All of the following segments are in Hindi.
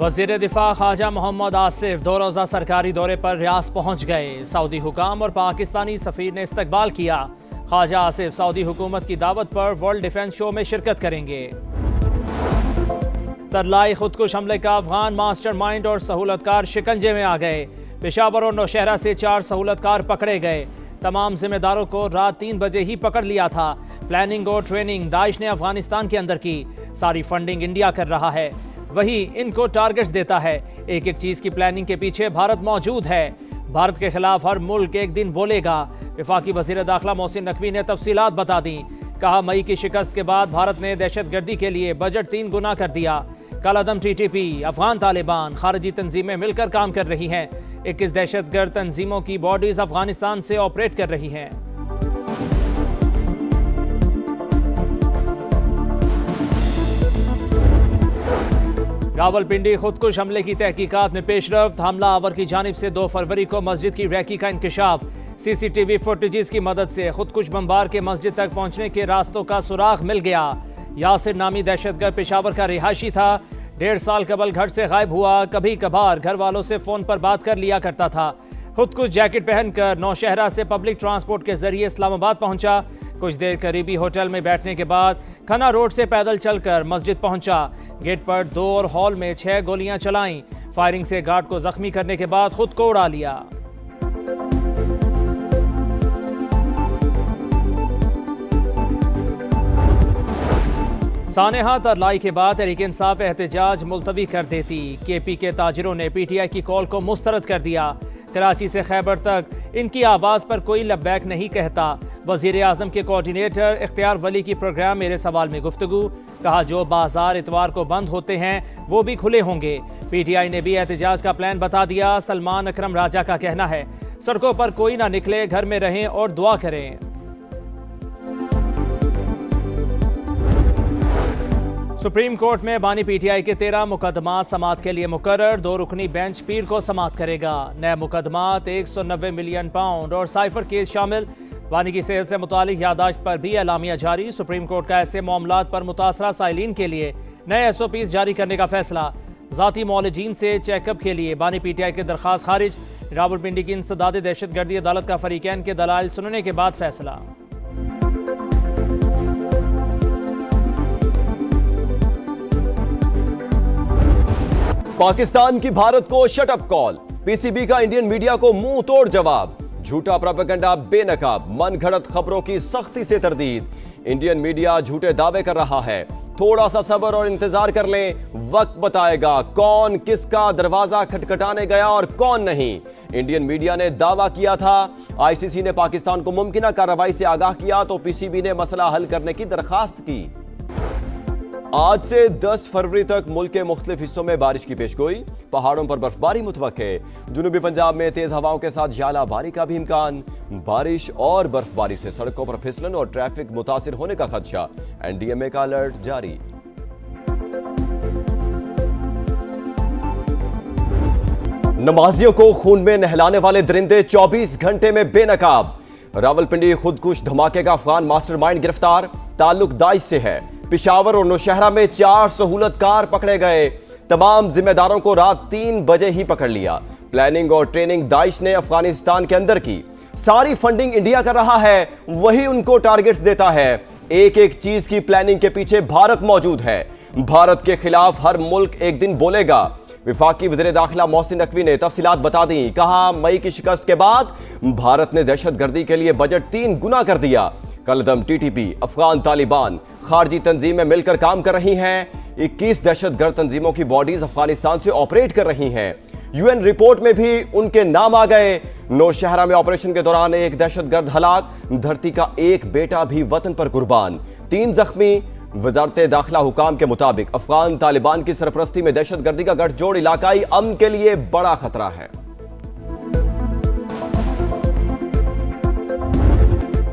वज़ीर दिफा ख्वाजा मोहम्मद आसिफ 2 रोज़ा सरकारी दौरे पर रियास पहुँच गए। सऊदी हुकाम और पाकिस्तानी सफ़ीर ने इस्तकबाल किया। ख्वाजा आसिफ सऊदी हुकूमत की दावत पर वर्ल्ड डिफेंस शो में शिरकत करेंगे। तरलाई खुदकुश हमले का अफगान मास्टरमाइंड और सहूलतकार शिकंजे में आ गए। पेशावर और नौशहरा से 4 सहूलतकार पकड़े गए। तमाम जिम्मेदारों को रात 3 बजे ही पकड़ लिया था। प्लानिंग और ट्रेनिंग दाइश ने अफगानिस्तान के अंदर की। सारी फंडिंग इंडिया कर रहा है, वही इनको टारगेट्स देता है। एक एक चीज की प्लानिंग के पीछे भारत मौजूद है। भारत के खिलाफ हर मुल्क एक दिन बोलेगा। वफाकी वज़ीर दाखिला मोहसिन नकवी ने तफसीलात बता दी। कहा, मई की शिकस्त के बाद भारत ने दहशतगर्दी के लिए बजट 3 गुना कर दिया। कालादम TTP, अफगान तालिबान, खारजी तंजीमें मिलकर काम कर रही हैं। 21 दहशतगर्द तंजीमों की बॉडीज अफगानिस्तान से ऑपरेट कर रही हैं। रावलपिंडी खुदकुश हमले की तहकीकात में पेशरफ्त। हमला आवर की जानिब से 2 फरवरी को मस्जिद की रैकी का इंकशाफ। CCTV फुटेजेस की मदद से खुदकुश बमबार के मस्जिद तक पहुंचने के रास्तों का सुराग मिल गया। यासिर नामी दहशतगर्द पेशावर का रिहायशी था। 1.5 साल कबल घर से गायब हुआ। कभी कभार घर वालों से फोन पर बात कर लिया करता था। खुदकुश जैकेट पहनकर नौशहरा से पब्लिक ट्रांसपोर्ट के जरिए इस्लामाबाद पहुंचा। कुछ देर करीबी होटल में बैठने के बाद खन्ना रोड से पैदल चलकर मस्जिद पहुंचा। गेट पर 2 और हॉल में 6 गोलियां चलाईं। फायरिंग से गार्ड को जख्मी करने के बाद खुद को उड़ा लिया। सानेहा तरलाई के बाद तहरीक इंसाफ एहतजाज मुलतवी कर देती। KP के ताजिरों ने PTI की कॉल को मुस्तरद कर दिया। कराची से खैबर तक इनकी आवाज़ पर कोई लब्बैक नहीं कहता। वज़ीर आज़म के कोऑर्डिनेटर इख्तियार वली की प्रोग्राम मेरे सवाल में गुफ्तगू। कहा, जो बाजार इतवार को बंद होते हैं वो भी खुले होंगे। PTI ने भी एहतजाज का प्लान बता दिया। सलमान अकरम राजा का कहना है, सड़कों पर कोई ना निकले, घर में रहें और दुआ करें। सुप्रीम कोर्ट में बानी PTI के 13 मुकदमा समात के लिए मुकर्रर। 2 रुकनी बेंच पीर को समात करेगा। नए मुकदमात 190 मिलियन पाउंड और साइफर केस शामिल। बानी की सेहत से मुतालिक यादाश्त पर भी एलामिया जारी। सुप्रीम कोर्ट का ऐसे मामलात पर मुतासरा साइलिन के लिए नए SOPs जारी करने का फैसला। ज़ाती मौलजीन से चेकअप के लिए बानी PTI की दरख्वास्त खारिज। रावलपिंडी की इंसदाद दहशतगर्दी अदालत का फरीकैन के दलाइल सुनने के बाद फैसला। पाकिस्तान की भारत को शटअप कॉल। PCB का इंडियन मीडिया को मुंह तोड़ जवाब। झूठा प्रोपेगेंडा बेनकाब, मन घड़त खबरों की सख्ती से तरदीद। इंडियन मीडिया झूठे दावे कर रहा है। थोड़ा सा सब्र और इंतजार कर लें, वक्त बताएगा कौन किसका दरवाजा खटखटाने गया और कौन नहीं। इंडियन मीडिया ने दावा किया था। ICC ने पाकिस्तान को मुमकिन कार्रवाई से आगाह किया तो PCB ने मसला हल करने की दरखास्त की। आज से 10 फरवरी तक मुल्क के मुख्तलिफ हिस्सों में बारिश की पेशगोई। पहाड़ों पर बर्फबारी मुतवक्के। जुनूबी पंजाब में तेज हवाओं के साथ झालाबारी का भी इम्कान। बारिश और बर्फबारी से सड़कों पर फिसलन और ट्रैफिक मुतासिर होने का खदशा। NDMA का अलर्ट जारी। नमाजियों को खून में नहलाने वाले दरिंदे 24 घंटे में बेनकाब। रावलपिंडी खुदकुश धमाके का अफगान मास्टरमाइंड गिरफ्तार। ताल्लुक दाइश से है। पेशावर और नौशहरा में 4 सहूलतकार पकड़े गए। तमाम जिम्मेदारों को रात 3 बजे ही पकड़ लिया। प्लानिंग और ट्रेनिंग दाइश ने अफगानिस्तान के अंदर की। सारी फंडिंग इंडिया कर रहा है, वही उनको टारगेट्स देता है। एक एक चीज की प्लानिंग के पीछे भारत मौजूद है। भारत के खिलाफ हर मुल्क एक दिन बोलेगा। वफाकी वज़ीर दाखिला मोहसिन नकवी ने तफसीलात बता दी। कहा, मई की शिकस्त के बाद भारत ने दहशतगर्दी के लिए बजट 3 गुना कर दिया। कालादम TTP, अफगान तालिबान, खारजी तंजीमें मिलकर काम कर रही हैं। 21 दहशतगर्द तंजीमों की बॉडीज अफगानिस्तान से ऑपरेट कर रही हैं। UN रिपोर्ट में भी उनके नाम आ गए। नौशहरा में ऑपरेशन के दौरान 1 दहशतगर्द हलाक। धरती का 1 बेटा भी वतन पर कुर्बान। 3 जख्मी। वजारत दाखिला हुकाम के मुताबिक अफगान तालिबान की सरपरस्ती में दहशतगर्दी का गठजोड़ इलाकाई अमन के लिए बड़ा खतरा है।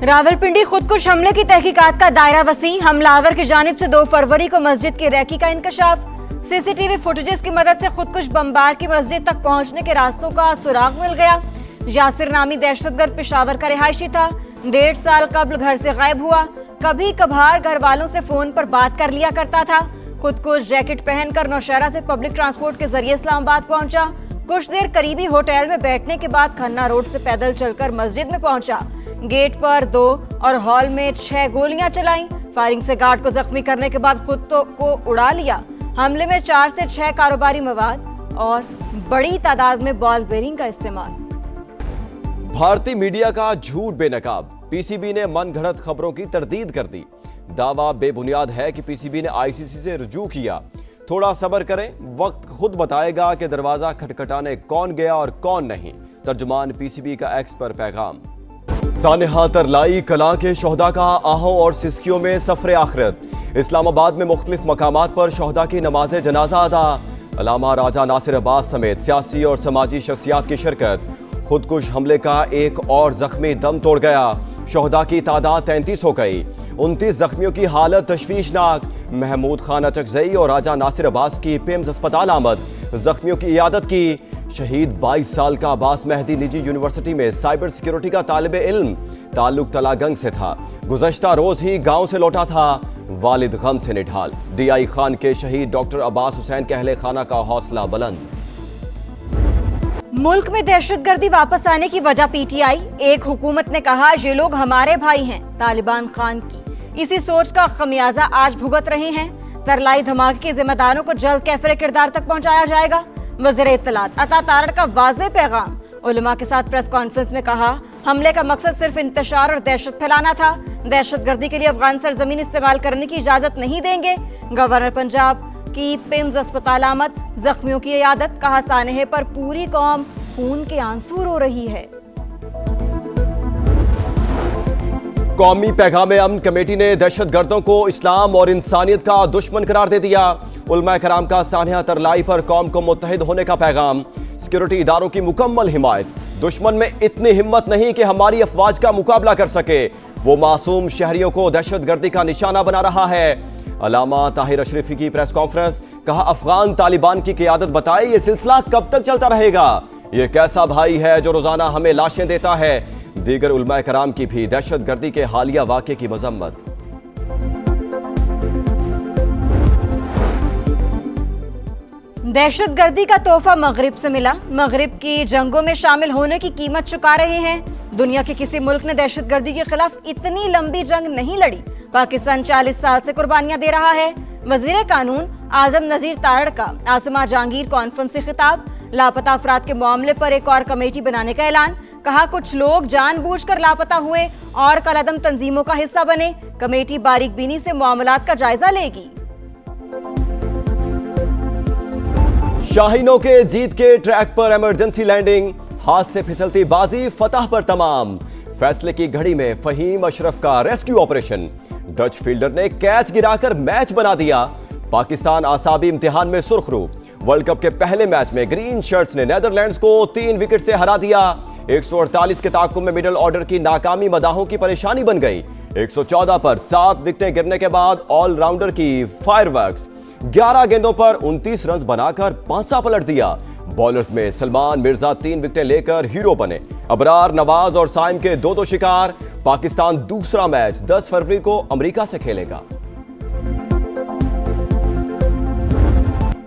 रावलपिंडी खुदकुश हमले की तहकीकात का दायरा वसी। हमलावर की जानिब से 2 फरवरी को मस्जिद की रैकी का इंकशाफ। CCTV फुटेजेस की मदद से खुदकुश बमबार की मस्जिद तक पहुंचने के रास्तों का सुराग मिल गया। यासिर नामी दहशतगर्द पेशावर का रिहायशी था। 1.5 साल कबल घर से गायब हुआ। कभी कभार घर वालों से फोन पर बात कर लिया करता था। खुद को जैकेट पहनकर नौशहरा से पब्लिक ट्रांसपोर्ट के जरिए इस्लामाबाद पहुंचा। कुछ देर करीबी होटल में बैठने के बाद खन्ना रोड से पैदल चलकर मस्जिद में पहुंचा। गेट पर 2 और हॉल में 6 गोलियां चलाई। फायरिंग से गार्ड को जख्मी करने के बाद खुद को उड़ा लिया। हमले में 4 से 6 कारोबारी मवाद और बड़ी तादाद में बॉल बेरिंग का इस्तेमाल। भारतीय मीडिया का झूठ बेनकाब, पीसीबी ने मनगढ़ंत खबरों की तरदीद कर दी। दावा बेबुनियाद है कि पीसीबी ने आईसीसी से रुजू किया। थोड़ा सब्र करें, वक्त खुद बताएगा कि दरवाजा खटखटाने कौन गया और कौन नहीं। तर्जुमान पीसीबी का एक्स पर पैगाम। सानेहा तरलाई कलां के शोहदा का आहों और सिस्कियों में सफर आखिरत। इस्लामाबाद में मुख्तलिफ मकामात पर शोहदा की नमाज जनाजा अदा। अलामा राजा नासिर अब्बास समेत सियासी और समाजी शख्सियात की शिरकत। खुदकुश हमले का एक और जख्मी दम तोड़ गया। शोहदा की तादाद 33 हो गई। 29 जख्मियों की हालत तशवीशनाक। महमूद खान अचकजई और राजा नासिर अब्बास की पिम्स अस्पताल आमद। जख्मियों की इयादत की। शहीद 22 साल का अब्बास मेहदी निजी यूनिवर्सिटी में साइबर सिक्योरिटी का तालिब इल्म। ताल्लुक तलागंग से था। गुज़श्ता रोज ही गांव से लौटा था। वालिद गम से निढाल। डीआई खान के शहीद डॉक्टर अब्बास हुसैन के अहले खाना का हौसला बुलंद। मुल्क में दहशतगर्दी वापस आने की वजह पीटीआई। एक हुकूमत ने कहा ये लोग हमारे भाई हैं। तालिबान खान की इसी सोच का खमियाजा आज भुगत रहे हैं। तरलाई धमाके के जिम्मेदारों को जल्द कैफरे किरदार तक पहुंचाया जाएगा। वज़ीर इत्तलात अता तारड़ का वाज़ेह पैगाम। उलमा के साथ प्रेस कॉन्फ्रेंस में कहा हमले का मकसद सिर्फ इंतशार और दहशत फैलाना था। दहशतगर्दी के लिए अफगान सरजमीन इस्तेमाल करने की इजाजत नहीं देंगे। गवर्नर पंजाब की पिम्स अस्पताल आमद। जख्मियों की इयादत। कहा सानेहे पर पूरी कौम खून के आंसू रो रही है। कौमी पैगाम अमन कमेटी ने दहशतगर्दों को इस्लाम और इंसानियत का दुश्मन करार दे दिया। उलमा कराम का सानिया तरलाई पर कौम को मुत्तहिद होने का पैगाम। सिक्योरिटी इदारों की मुकम्मल हिमायत। दुश्मन में इतनी हिम्मत नहीं कि हमारी अफवाज का मुकाबला कर सके। वो मासूम शहरियों को दहशतगर्दी का निशाना बना रहा है। अलामा ताहिर अशरफी की प्रेस कॉन्फ्रेंस। कहा अफगान तालिबान की क़ियादत बताए ये सिलसिला कब तक चलता रहेगा। ये कैसा भाई है जो रोजाना हमें लाशें देता है। दीगर उलमा कराम की भी दहशतगर्दी के हालिया वाक़े की मजम्मत। दहशतगर्दी का तोहफा मगरिब से मिला। मगरिब की जंगों में शामिल होने की कीमत चुका रहे हैं। दुनिया के किसी मुल्क ने दहशतगर्दी के खिलाफ इतनी लंबी जंग नहीं लड़ी। पाकिस्तान 40 साल से कुर्बानियां दे रहा है। वजीर कानून आजम नजीर तारड़ का आसिमा जहांगीर कॉन्फ्रेंस से खिताब। लापता अफराद के मामले पर एक और कमेटी बनाने का ऐलान। कहा कुछ लोग जानबूझकर लापता हुए और कलअदम तंजीमों का हिस्सा बने। कमेटी बारीकबीनी से मामलात का जायजा लेगी। शाहीनों के जीत के ट्रैक पर इमरजेंसी लैंडिंग। हाथ से फिसलती बाजी फतह पर तमाम। फैसले की घड़ी में फहीम अशरफ का रेस्क्यू ऑपरेशन। डच फील्डर ने कैच गिराकर मैच बना दिया। पाकिस्तान आसाबी इम्तिहान में सुर्खरू। वर्ल्ड कप के पहले मैच में ग्रीन शर्ट्स ने नीदरलैंड्स को 3 विकेट से हरा दिया। 148 के ताकुब में मिडिल ऑर्डर की नाकामी मदाहों की परेशानी बन गई। 114 पर 7 विकेटें गिरने के बाद ऑलराउंडर की फायरवर्क्स। 11 गेंदों पर 29 रन बनाकर पांसा पलट दिया। बॉलर्स में सलमान मिर्जा 3 विकेटें लेकर हीरो बने। अबरार, नवाज और साइम के 2-2 शिकार। पाकिस्तान दूसरा मैच 10 फरवरी को अमेरिका से खेलेगा।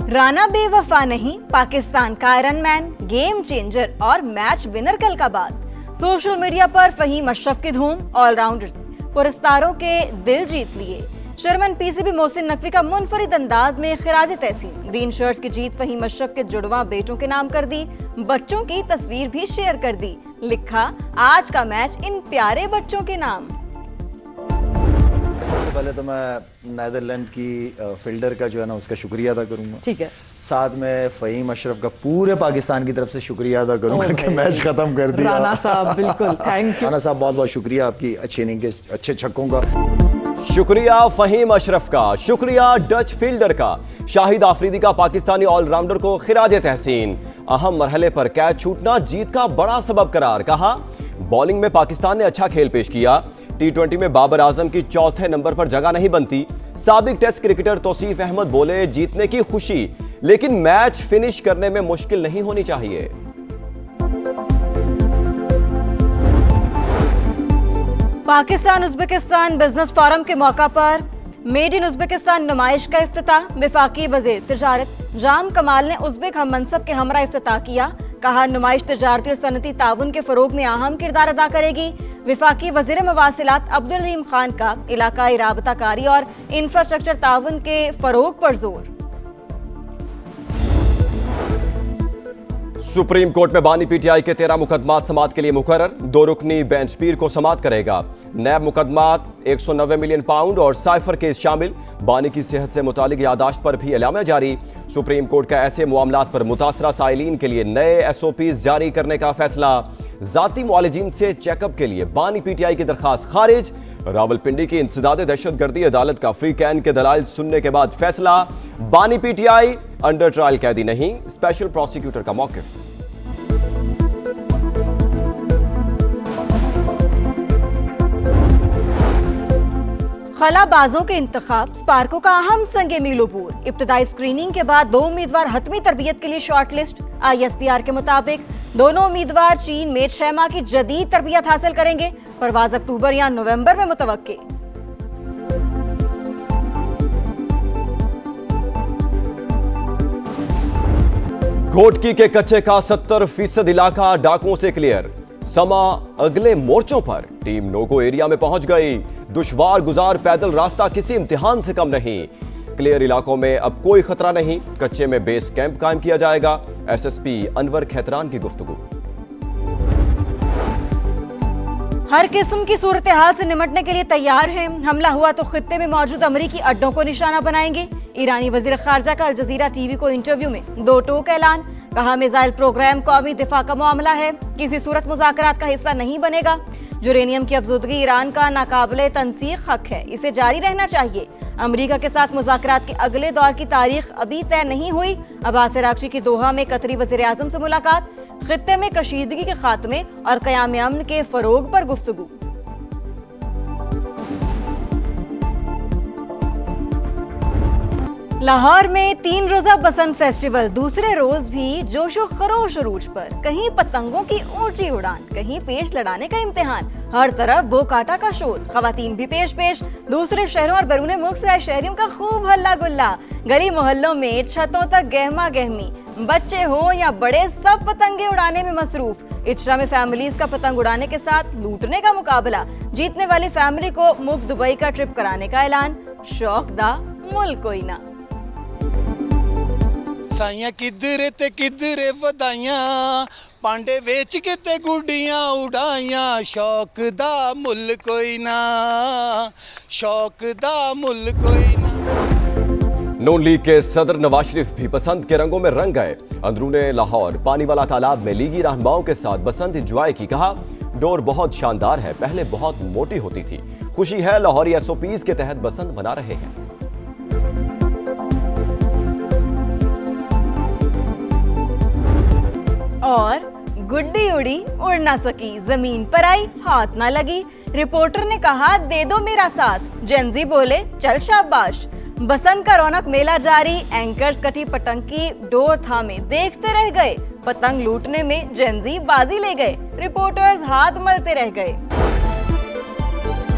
राना बेवफा नहीं, पाकिस्तान का आयरन मैन, गेम चेंजर और मैच विनर कल का बाद। सोशल मीडिया पर फहीम अशरफ की धूम। ऑलराउंडर पुरस्कारों के दिल जीत लिए। चेयरमैन पीसीबी मोहसिन नकवी का मुनफरिद अंदाज में खिराज तहसीन। ग्रीन शर्ट्स की जीत फहीम अशरफ के जुड़वा बेटों के नाम कर दी। बच्चों की तस्वीर भी शेयर कर दी। लिखा आज का मैच इन प्यारे बच्चों के नाम। सबसे पहले तो मैं नीदरलैंड की फील्डर का जो है ना उसका शुक्रिया अदा करूंगा। ठीक है। साथ में फहीम अशरफ का पूरे पाकिस्तान की तरफ से शुक्रिया अदा करूंगा कि मैच खत्म कर दिया। राना साहब बिल्कुल थैंक यू। राना साहब बहुत बहुत शुक्रिया आपकी अच्छे इनिंग के अच्छे छक्कों का। शुक्रिया फहीम अशरफ का, शुक्रिया डच फील्डर का। शाहिद आफरीदी का पाकिस्तानी ऑलराउंडर को खिराज तहसीन। अहम मरहले पर कैच छूटना जीत का बड़ा सबब करार। कहा बॉलिंग में पाकिस्तान ने अच्छा खेल पेश किया। T20 में बाबर आजम की चौथे नंबर पर जगह नहीं बनती। साबिक टेस्ट क्रिकेटर तौसीफ अहमद बोले जीतने की खुशी, लेकिन मैच फिनिश करने में मुश्किल नहीं होनी चाहिए। पाकिस्तान उज्बेकिस्तान बिजनेस फोरम के मौका पर मेड इन उज्बेकिस्तान नुमाइश का इफ्तिताह। वफाकी वजीर तिजारत जाम कमाल ने उज्बेक हम मनसब के हमरा इफ्तिताह किया। कहा नुमाइश तिजारती और सनती ताउन के फरोग में अहम किरदार अदा करेगी। वफाकी वजीर मवासिलात अब्दुल रहीम खान का इलाकाई राबताकारी और इंफ्रास्ट्रक्चर ताउन के फरोग पर जोर। सुप्रीम कोर्ट में बानी पीटीआई के 13 मुकदमात समाअत के लिए मुकर्रर। 2 रुकनी बेंच पीर को समाअत करेगा। नैब मुकदमात 190 मिलियन पाउंड और साइफर केस शामिल। बानी की सेहत से मुतालिक यादाश्त पर भी एलामिया जारी। सुप्रीम कोर्ट का ऐसे मामलात पर मुतासरा साइलिन के लिए नए SOPs जारी करने का फैसला। जाती मुआलिजीन से चेकअप के लिए बानी पीटीआई की दरखास्त खारिज। रावलपिंडी की इंसदाद दहशतगर्दी अदालत का फ्री कैन के दलाइल सुनने के बाद फैसला। बानी पीटीआई अंडर ट्रायल कैदी नहीं, स्पेशल प्रोसिक्यूटर का मौकिफ। खलाबाजों के इंतखाब स्पार्को का अहम संगे मीलोपुर। इब्तदाई स्क्रीनिंग के बाद 2 उम्मीदवार हतमी तरबियत के लिए शॉर्टलिस्ट। ISPR के मुताबिक दोनों उम्मीदवार चीन में 6 माह की जदीद तरबियत हासिल करेंगे। परवाज अक्टूबर या नवंबर में मुतवक्के। घोटकी के कच्चे का 70% इलाका डाकुओं से क्लियर। समा अगले मोर्चों पर टीम नोगो एरिया में पहुंच गई। दुश्वार गुजार पैदल रास्ता किसी इम्तिहान से कम नहीं। क्लियर इलाकों में अब कोई खतरा नहीं। कच्चे में बेस कैंप कायम किया जाएगा। SSP अनवर खैतरान की गुफ्तगू। हर किस्म की सूरत हाल से निमटने के लिए तैयार हैं। हमला हुआ तो खित्ते में मौजूद अमरीकी अड्डों को निशाना बनाएंगे। ईरानी वजीर खारजा का अल जजीरा टीवी को इंटरव्यू में 2 टोक ऐलान। कहा मिसाइल प्रोग्राम कौमी दिफा का मामला है, किसी सूरत मुज़ाकरात का हिस्सा नहीं बनेगा। यूरेनियम की अफजूदगी ईरान का नाकाबिले तनसीख हक है, इसे जारी रहना चाहिए। अमरीका के साथ मुज़ाकरात के अगले दौर की तारीख अभी तय नहीं हुई। अब्बास अरागची की दोहा में कतरी वज़ीर आज़म से मुलाकात। खित्ते में कशीदगी के खात्मे और क़याम अमन के फरोग पर गुफ्तगू। लाहौर में 3 रोजा बसंत फेस्टिवल दूसरे रोज भी जोशो खरोश अरूज पर। कहीं पतंगों की ऊंची उड़ान, कहीं पेश लड़ाने का इम्तिहान। हर तरफ बो काटा का शोर। खवातीन भी पेश। दूसरे शहरों और बैरून मुल्क से आए शहरियों का खूब हल्ला गुल्ला। गली मोहल्लों में छतों तक गहमा गहमी। बच्चे हो या बड़े सब पतंगे उड़ाने में मसरूफ। इचरा में फैमिलीज का पतंग उड़ाने के साथ लूटने का मुकाबला। जीतने वाली फैमिली को मुफ्त दुबई का ट्रिप कराने का ऐलान। शौक दा मुल्क कोई ना। साइयां किधरे ते किधरे वधाइयां, पांडे वेच के ते गुड्डियां उड़ाइयां। शौक दा मुल कोई ना, शौक दा मुल कोई ना। नून लीग के सदर नवाज शरीफ भी बसंत के रंगों में रंग गए। अंदरूने लाहौर पानी वाला तालाब में लीगी रहनुमाओं के साथ बसंत इंजॉय की। कहा डोर बहुत शानदार है, पहले बहुत मोटी होती थी। खुशी है लाहौरी SOPs के तहत बसंत मना रहे हैं। और गुड्डी उड़ी उड़ ना सकी, जमीन पर आई हाथ ना लगी। रिपोर्टर ने कहा दे दो मेरा साथ, जेंजी बोले चल शाबाश। बसंत का रौनक मेला जारी। एंकर्स कटी पतंग की डोर थामे देखते रह गए। पतंग लूटने में जेंजी बाजी ले गए। रिपोर्टर्स हाथ मलते रह गए।